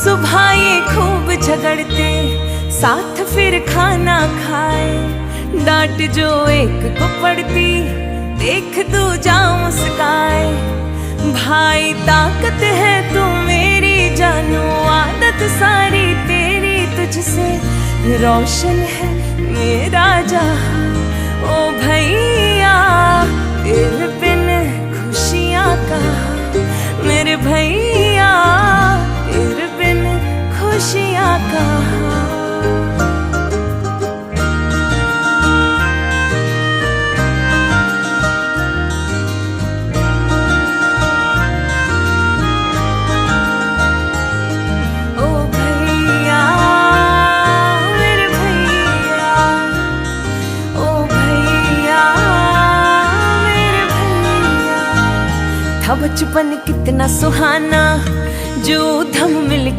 सुबह ये खूब झगड़ते, साथ फिर खाना खाए। डांट जो एक को पड़ती, देख दूजा मुस्काए। भाई ताकत है तू मेरी जानू, आदत सारी तेरी तुझसे रोशन है मेरा जहां। ओ भैया तेरे बिन खुशियां कहाँ, मेरे भैया तेरे बिन खुशियां कहाँ। था बचपन कितना सुहाना, जो धम